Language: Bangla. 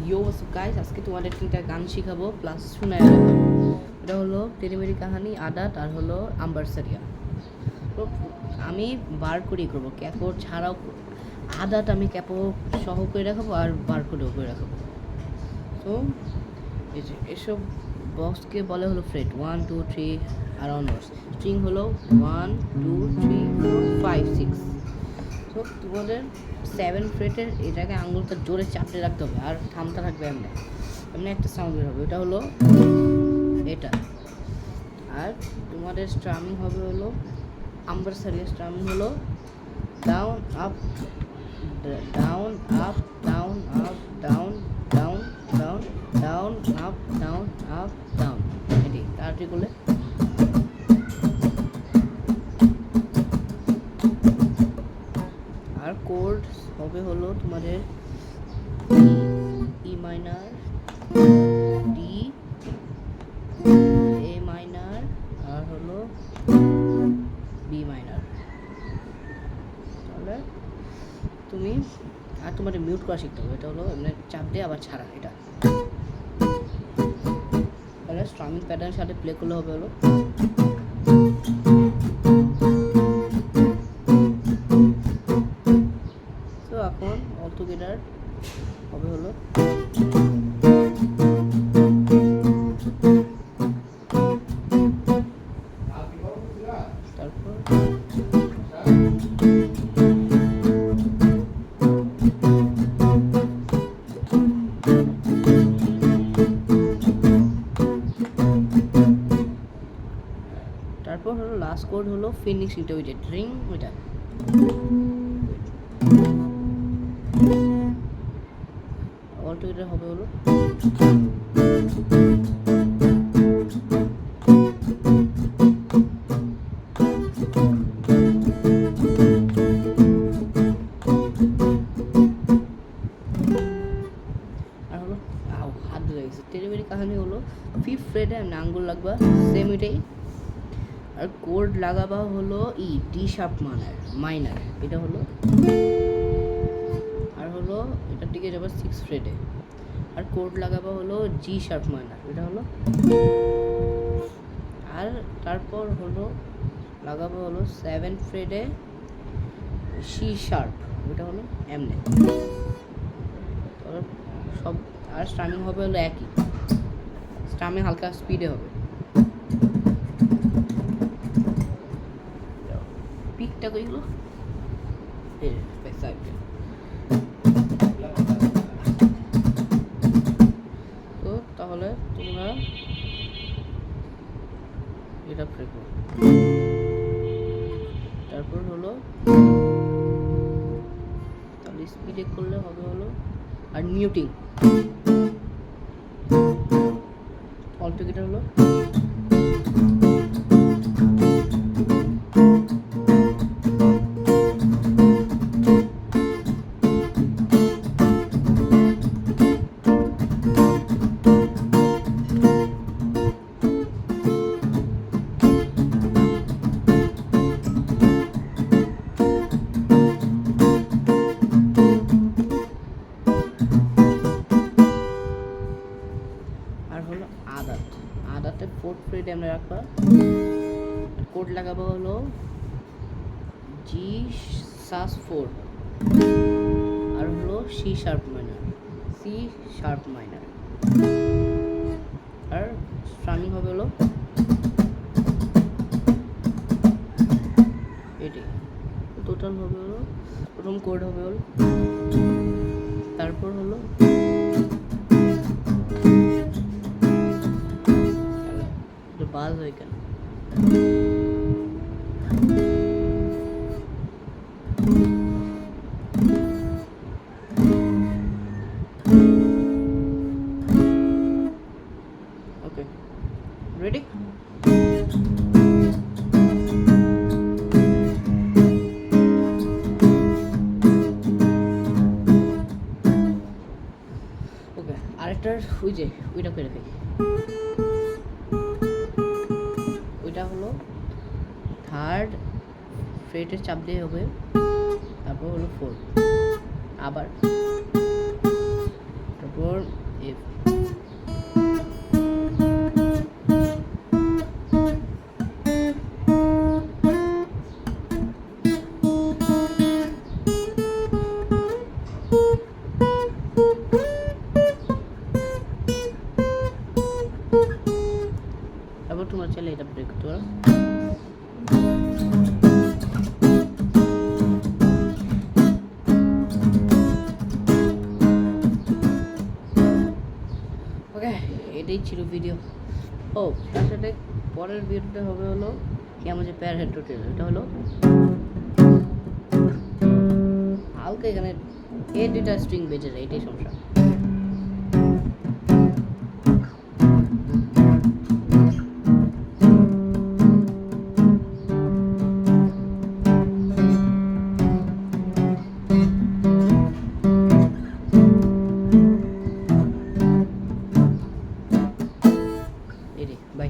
ইয়ো গাইস, আজকে তোমাদের তিনটা গান শিখাবো প্লাস শোনায় দেবো। এটা হলো টেরিমেরি কাহানি, আদাত আর হলো আম্বারসারিয়া। তো আমি বার করেই করবো, ক্যাপো ছাড়াও। আদাত আমি ক্যাপো সহ করে রাখবো আর বার করেও করে রাখবো। তো এই যে এসব বক্সকে বলে হলো ফ্রেট 1 2 3 আর অনওয়ার্ডস। স্ট্রিং হলো 1 2 3 4 5 6। তো তোমাদের 7 ফ্রেটের এটাকে আঙুলটা জোরে চাপড়ে রাখতে হবে আর থামতে থাকবে এমনি এমনি একটা সাউন্ড বের হবে, এটা হলো এটা। আর তোমাদের স্ট্রামিং হবে হলো আম্বারসারিয়া স্ট্রামিং হলো down up down up down up down down down down up down up down, এটি তাড়াতাড়ি করলে। আর কোড হবে হলো তোমাদের ই মাইনার, ডি, এ মাইনার আর হলো বি মাইনার। তাহলে তুমি আর তোমাদের মিউট করা শিখতে হবে, এটা হলো এমনি চাপ দিয়ে আবার ছাড়া, এটা। তাহলে স্ট্রামিং প্যাটার্নের সাথে প্লে করলে হবে হলো তো এখন অল টুগেদার হবে হলো তারপর তারপর হলো লাস্ট কোড হলো ফিনিশিংটা, ওই যে ড্রিং ওইটা। অল টুগেদার হবে হলো আর হলো হাত ধরে গেছে। টেরিমেরি কাহানি হলো 5th ফ্রেটে এমনি আঙ্গুল লাগবা, সেম এটাই। আর কোড লাগাবা হলো ই ডি শার্প মাইনার, এটা হলো। আর হলো এটার দিকে যাবা 6th ফ্রেটে। আর কোড লাগাবা হলো জি শার্প মাইনার, এটা হলো। আর তারপর হলো লাগাবো হলো 7th ফ্রেটে সি শার্প, এটা হলো এমনে। সব আর স্ট্রামিং হবে হলো একই, স্ট্রামিং হালকা স্পিডে হবে। পিকটা কইগুলো তো তাহলে তোমরা এটা প্রে করো। তারপর হলো তাহলে স্পিডে করলে হবে হলো আর মিউটিং অল টুগেদার হলো আর হলো আদাত। আদাতে 4th ফ্রেটে আমরা রাখবা। কোড লাগাবো হলো জি সাস 4 আর হলো সি শার্প মাইনার। আর স্ট্রামিং হবে হলো এটাই। টোটাল হবে হলো প্রথম কোড হবে হলো, তারপর হলো বাজ হয়ে কেন ওকে রেডি। ওকে আরেকটার ওই যে ওইটা করে রাখি, ওইটা হলো 3rd ফ্রেটের চাপ দিয়ে হবে, তারপর হলো 4 আবার, তারপর এটাই ছিল ভিডিও। ও তার সাথে পরের ভিডিওটা হবে হলো কি আমার যে প্যার হেড টোটেল, এটা হলো হালকা এখানে এই দুইটা স্ট্রিং বেজে যায়, এটাই সমস্যা। এই রে বাই।